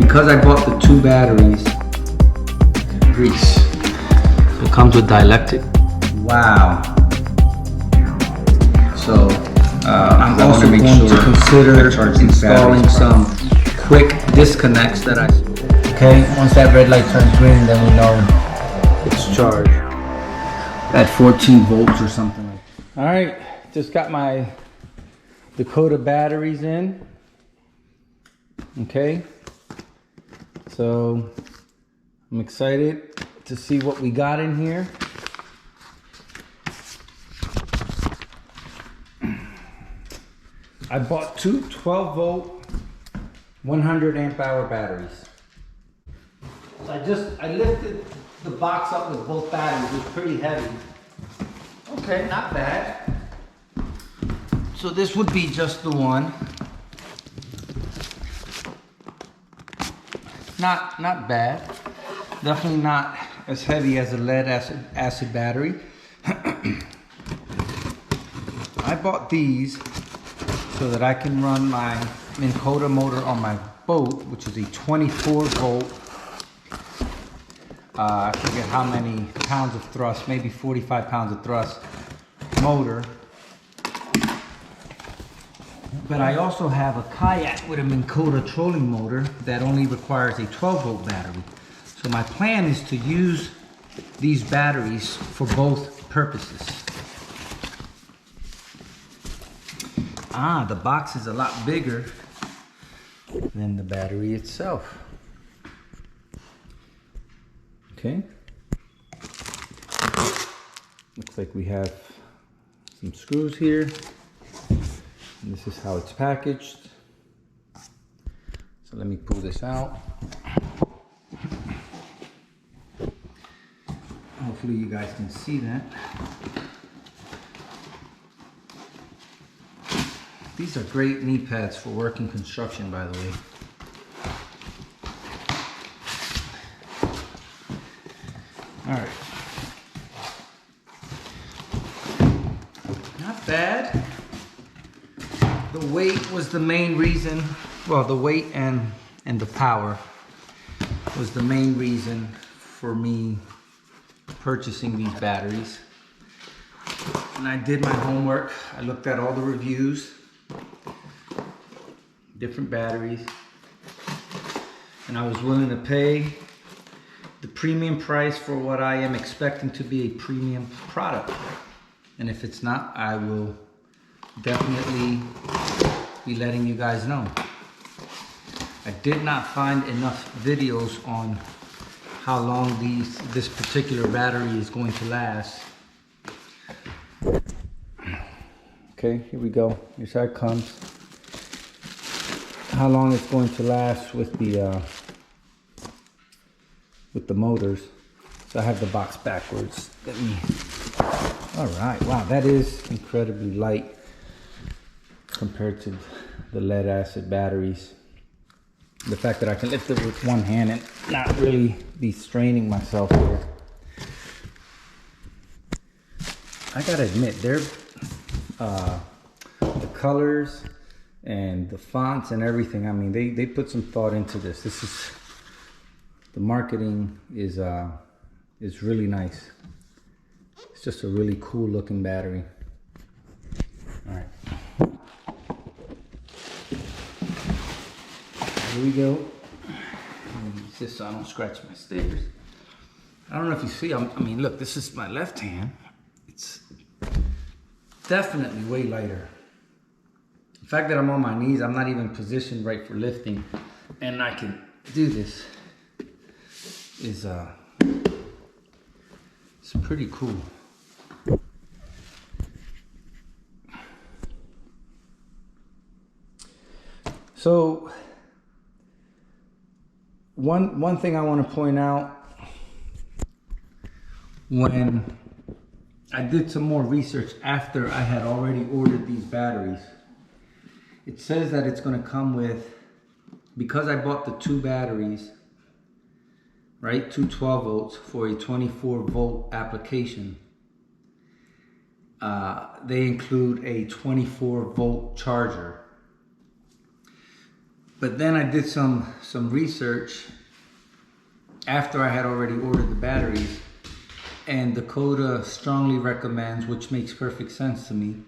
because I bought the 2 batteries, grease. So it comes with dielectric. Wow. So I'm also going to consider installing some quick disconnects that I. Okay, once that red light turns green, then we know it's charged at 14 volts or something like that. All right, just got my Dakota batteries in. Okay, so I'm excited to see what we got in here. I bought 2 12-volt 100 amp hour batteries. So I lifted the box up with both batteries. It was pretty heavy. Okay, not bad. So this would be just the one. Not bad. Definitely not as heavy as a lead acid battery. I bought these so that I can run my Minn Kota motor on my boat, which is a 24 volt. I forget how many pounds of thrust, maybe 45 pounds of thrust motor. But I also have a kayak with a Minn Kota trolling motor that only requires a 12 volt battery. So my plan is to use these batteries for both purposes. The box is a lot bigger than the battery itself. Okay. Looks like we have some screws here. And this is how it's packaged. So let me pull this out. Hopefully you guys can see that. These are great knee pads for working construction, by the way. All right. Not bad. The weight was the main reason. Well, the weight and the power was the main reason for me purchasing these batteries. And I did my homework. I looked at all the reviews, different batteries, and I was willing to pay the premium price for what I am expecting to be a premium product. And if it's not, I will definitely be letting you guys know. I did not find enough videos on how long this particular battery is going to last. Okay, here we go. Here's how it comes. How long it's going to last with the motors. So I have the box backwards. All right, wow, that is incredibly light compared to the lead acid batteries. The fact that I can lift it with one hand and not really be straining myself here. I gotta admit, the colors and the fonts and everything, I mean, they put some thought into this. The marketing is really nice. It's just a really cool looking battery. All right. Here we go. Use this so I don't scratch my stairs. I don't know if you see, I mean, look, this is my left hand. It's definitely way lighter. The fact that I'm on my knees, I'm not even positioned right for lifting, and I can do this is it's pretty cool. So one thing I want to point out, when I did some more research after I had already ordered these batteries, it says that it's going to come with, because I bought the 2 batteries, right, 2 12 volts for a 24 volt application, they include a 24 volt charger. But then I did some research after I had already ordered the batteries, and Dakota strongly recommends, which makes perfect sense to me,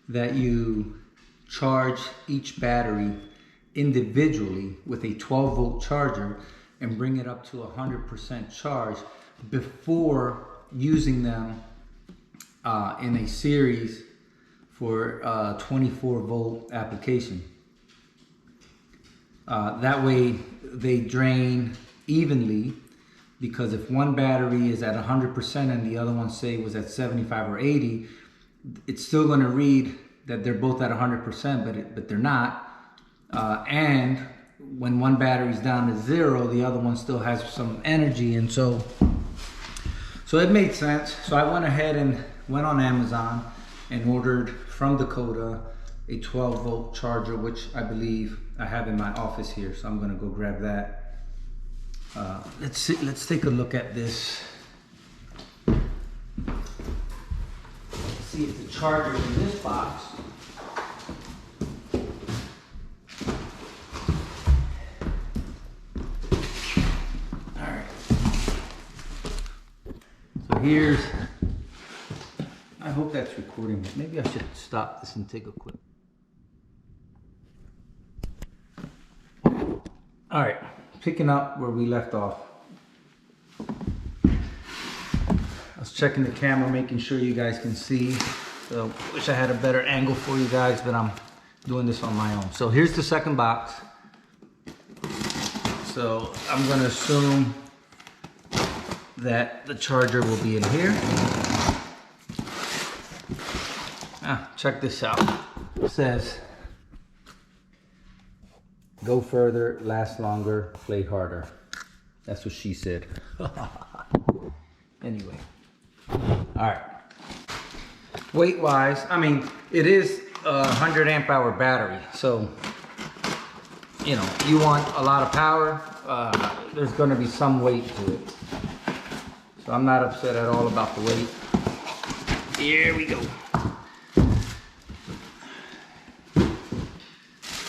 that you charge each battery individually with a 12-volt charger and bring it up to 100% charge before using them in a series for 24-volt application. That way they drain evenly, because if one battery is at 100% and the other one, say, was at 75 or 80, it's still going to read that they're both at 100%, but they're not. And when one battery's down to 0, the other one still has some energy, and so it made sense. So I went ahead and went on Amazon and ordered from Dakota a 12-volt charger, which I believe I have in my office here. So I'm gonna go grab that. Let's take a look at this. Let's see if the charger in this box. All right. So here's, I hope that's recording. Maybe I should stop this and take a quick. All right, picking up where we left off. I was checking the camera, making sure you guys can see. So wish I had a better angle for you guys, but I'm doing this on my own. So here's the second box. So I'm gonna assume that the charger will be in here. Check this out. It says, go further, last longer, play harder. That's what she said. Anyway. All right. Weight wise, I mean, it is a 100 amp hour battery. So, you know, you want a lot of power, there's going to be some weight to it. So I'm not upset at all about the weight. Here we go.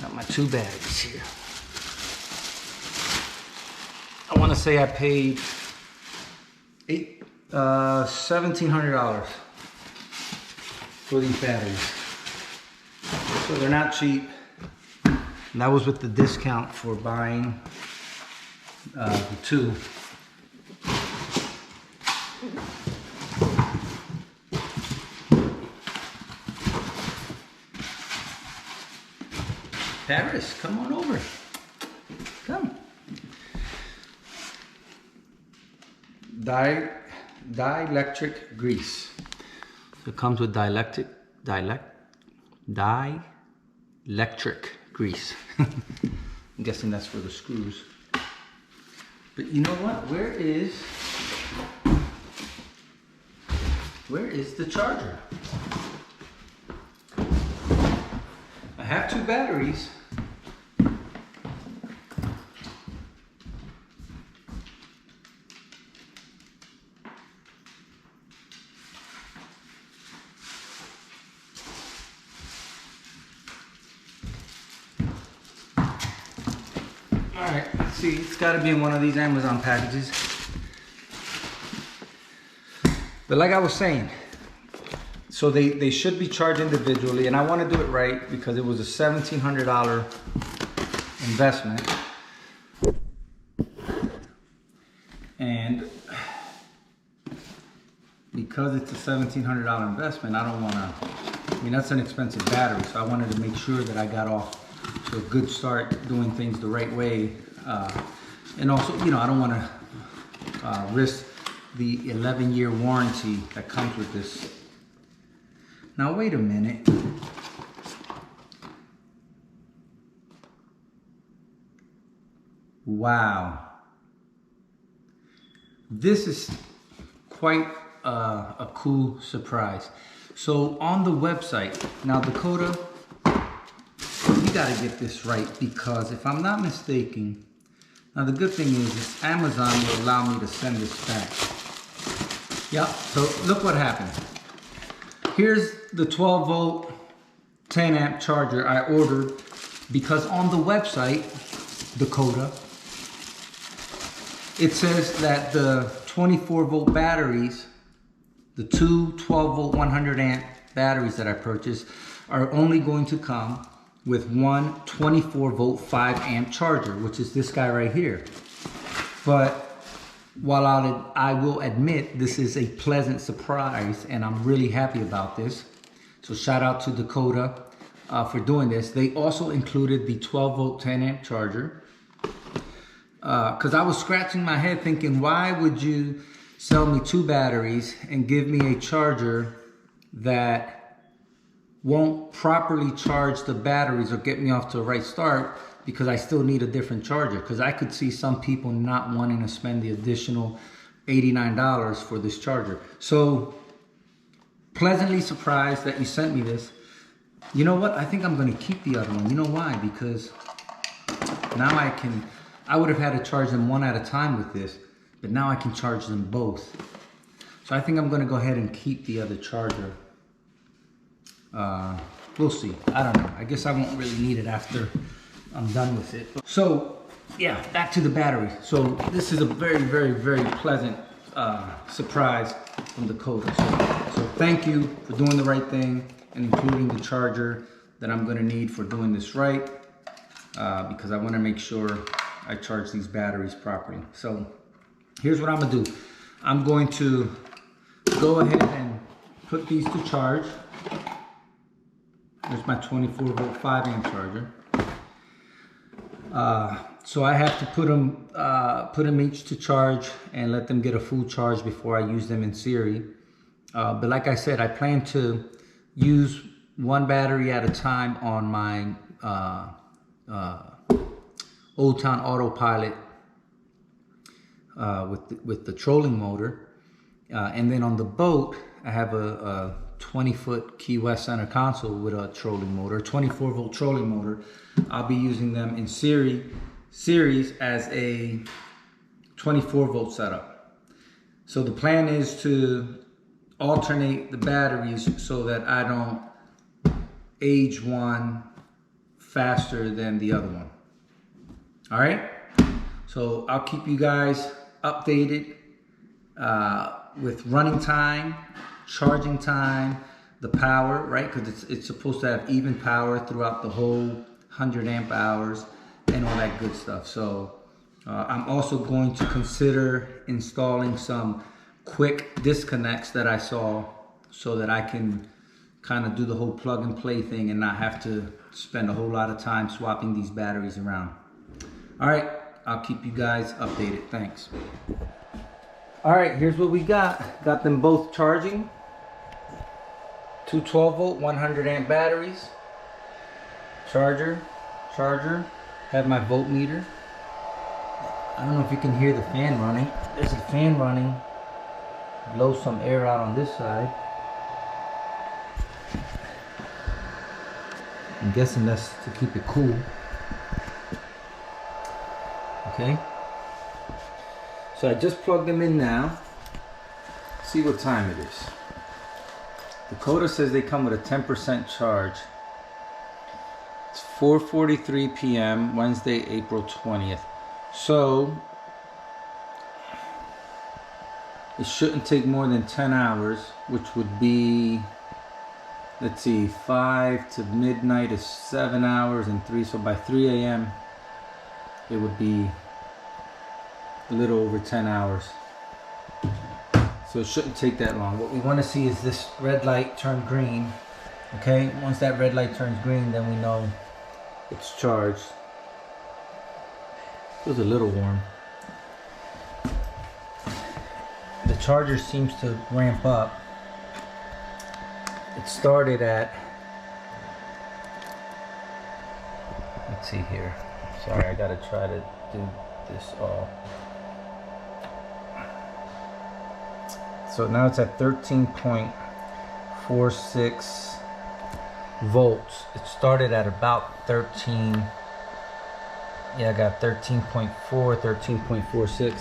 Got my 2 bags here. I want to say I paid $1,700 for these batteries. So they're not cheap. And that was with the discount for buying the 2. Paris, come on over. Come. Dielectric grease. So it comes with dielectric grease. I'm guessing that's for the screws. But you know what? Where is the charger? I have 2 batteries. All right, let's see, it's gotta be in one of these Amazon packages. But like I was saying, so they should be charged individually, and I wanna do it right because it was a $1,700 investment. And because it's a $1,700 investment, I don't wanna, I mean, that's an expensive battery, so I wanted to make sure that I got off to a good start doing things the right way. And also, you know, I don't want to risk the 11-year warranty that comes with this. Now, wait a minute. Wow. This is quite a cool surprise. So on the website, now Dakota, you gotta get this right, because if I'm not mistaken, now the good thing is Amazon will allow me to send this back. Yeah, so look what happened. Here's the 12 volt 10 amp charger I ordered because on the website, Dakota, it says that the 24 volt batteries, the two 12 volt 100 amp batteries that I purchased, are only going to come with one 24 volt 5 amp charger, which is this guy right here. But while I will admit this is a pleasant surprise and I'm really happy about this, so shout out to Dakota for doing this. They also included the 12 volt 10 amp charger, because I was scratching my head thinking, why would you sell me two batteries and give me a charger that won't properly charge the batteries or get me off to a right start, because I still need a different charger. Because I could see some people not wanting to spend the additional $89 for this charger. So pleasantly surprised that you sent me this. You know what? I think I'm going to keep the other one. You know why? Because now I would have had to charge them one at a time with this, but now I can charge them both. So I think I'm going to go ahead and keep the other charger. We'll see. I don't know. I guess I won't really need it after I'm done with it. So yeah, back to the battery. So this is a very, very, very pleasant surprise from Dakota. So thank you for doing the right thing and including the charger that I'm going to need for doing this right, because I want to make sure I charge these batteries properly. So here's what I'm going to do. I'm going to go ahead and put these to charge. There's my 24 volt 5 amp charger. So I have to put them each to charge and let them get a full charge before I use them in series. But like I said, I plan to use one battery at a time on my Old Town Autopilot with the trolling motor, and then on the boat I have a 20-foot Key West center console with a trolling motor, 24 volt trolling motor. I'll be using them in series as a 24 volt setup. So the plan is to alternate the batteries so that I don't age one faster than the other one. All right, so I'll keep you guys updated with running time, charging time, the power, right? Because it's supposed to have even power throughout the whole 100 amp hours and all that good stuff. So I'm also going to consider installing some quick disconnects that I saw, so that I can kind of do the whole plug and play thing and not have to spend a whole lot of time swapping these batteries around. All right, I'll keep you guys updated. Thanks. All right, here's what we got. Got them both charging. Two 12 volt 100 amp batteries. Charger. Have my voltmeter. I don't know if you can hear the fan running. There's a fan running. Blow some air out on this side. I'm guessing that's to keep it cool. Okay. So I just plugged them in now. See what time it is. Dakota says they come with a 10% charge. It's 4:43 p.m. Wednesday, April 20th. So it shouldn't take more than 10 hours, which would be, let's see, 5 to midnight is 7 hours and 3. So by 3 a.m. it would be a little over 10 hours. So it shouldn't take that long. What we want to see is this red light turn green. Okay, once that red light turns green, then we know it's charged. Feels a little warm. The charger seems to ramp up. It started at, let's see here. Sorry, I gotta try to do this all. So now it's at 13.46 volts. It started at about 13. Yeah, I got 13.4, 13.46.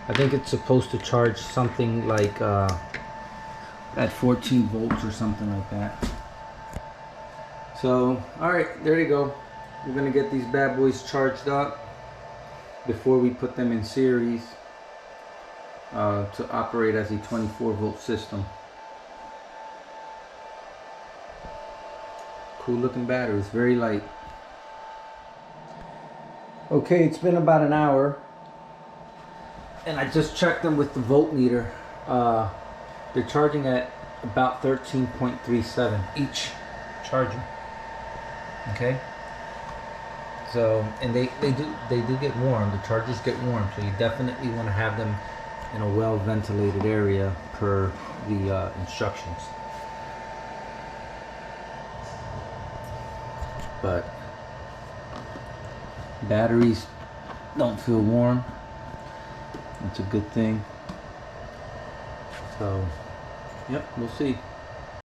I think it's supposed to charge something like at 14 volts or something like that. So, all right, there you go. we're gonna get these bad boys charged up before we put them in series to operate as a 24-volt system. Cool looking battery, it's very light. Okay, it's been about an hour and I just checked them with the voltmeter. They're charging at about 13.37 each charger. Okay, so and they do get warm. The chargers get warm, so you definitely want to have them in a well ventilated area per the instructions. But batteries don't feel warm. It's a good thing. So, yep, we'll see.